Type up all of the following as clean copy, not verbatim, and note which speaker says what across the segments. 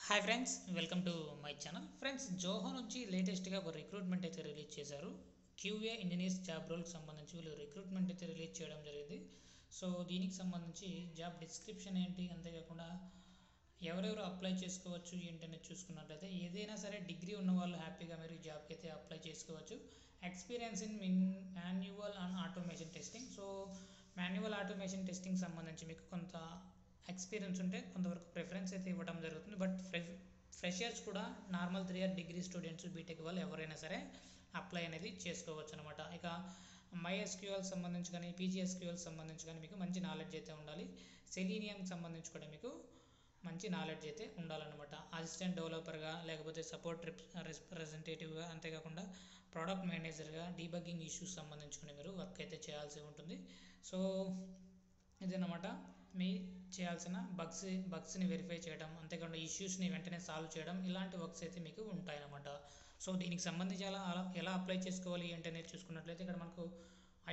Speaker 1: Hi friends, welcome to my channel. Friends, Zoho నుంచి లేటెస్ట్గా ఒక రిక్రూట్మెంట్ అయితే రిలీజ్ చేశారు. క్యూఏ ఇంజనీర్స్ జాబ్ రోల్కి సంబంధించి వీళ్ళు రిక్రూట్మెంట్ అయితే రిలీజ్ చేయడం జరిగింది. సో దీనికి సంబంధించి జాబ్ డిస్క్రిప్షన్ ఏంటి, అంతేకాకుండా ఎవరెవరు అప్లై చేసుకోవచ్చు ఏంటనేది చూసుకున్నట్లయితే ఏదైనా సరే డిగ్రీ ఉన్న వాళ్ళు హ్యాపీగా మీరు ఈ జాబ్కి అయితే అప్లై చేసుకోవచ్చు. Experience in manual and automation testing. So manual automation testing సంబంధించి మీకు కొంత ఎక్స్పీరియన్స్ ఉంటే కొంతవరకు ప్రిఫరెన్స్ అయితే ఇవ్వడం జరుగుతుంది. బట్ ఫ్రెషర్స్ కూడా normal 3 year degree students, BTech వాళ్ళు ఎవరైనా సరే అప్లై అనేది చేసుకోవచ్చు అనమాట. ఇక MySQL సంబంధించి కానీ PGSQL సంబంధించి కానీ మీకు మంచి నాలెడ్జ్ అయితే ఉండాలి. సెలీనియంకి సంబంధించి కూడా మీకు మంచి నాలెడ్జ్ అయితే ఉండాలన్నమాట. అసిస్టెంట్ డెవలపర్గా, లేకపోతే సపోర్ట్ రిప్రజెంటేటివ్గా, అంతేకాకుండా ప్రోడక్ట్ మేనేజర్గా డీబగ్గింగ్ ఇష్యూస్ సంబంధించుకుని మీరు వర్క్ అయితే చేయాల్సి ఉంటుంది. సో ఇదన్నమాట మీ చేయాల్సిన బగ్స్ని వెరిఫై చేయడం, అంతేకాకుండా ఇష్యూస్ని వెంటనే సాల్వ్ చేయడం, ఇలాంటి వర్క్స్ అయితే మీకు ఉంటాయన్నమాట. సో దీనికి సంబంధించి ఎలా అప్లై చేసుకోవాలి ఏంటనేది చూసుకున్నట్లయితే ఇక్కడ మనకు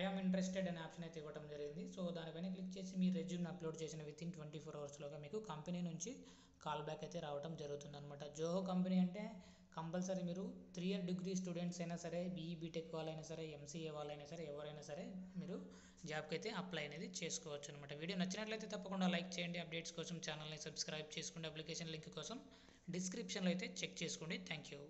Speaker 1: ఐఆమ్ ఇంట్రెస్టెడ్ అనే ఆప్షన్ అయితే ఇవ్వడం జరిగింది. సో దానిపైన క్లిక్ చేసి మీ రెజ్యూమ్ని అప్లోడ్ చేసిన వితిన్ 24 అవర్స్లోగా మీకు కంపెనీ నుంచి కాల్ బ్యాక్ అయితే రావడం జరుగుతుంది అనమాట. జోహో కంపెనీ అంటే కంపల్సరీ మీరు 3 ఇయర్ డిగ్రీ స్టూడెంట్స్ అయినా సరే, బీటెక్ వాళ్ళైనా సరే, MCA వాళ్ళైనా సరే, ఎవరైనా సరే మీరు జాబ్కి అయితే అప్లై అనేది చేసుకోవచ్చు అనమాట. వీడియో నచ్చినట్లయితే తప్పకుండా లైక్ చేయండి. అప్డేట్స్ కోసం ఛానల్ని సబ్స్క్రైబ్ చేసుకోండి. అప్లికేషన్ లింక్ కోసం డిస్క్రిప్షన్లో అయితే చెక్ చేసుకోండి. Thank you.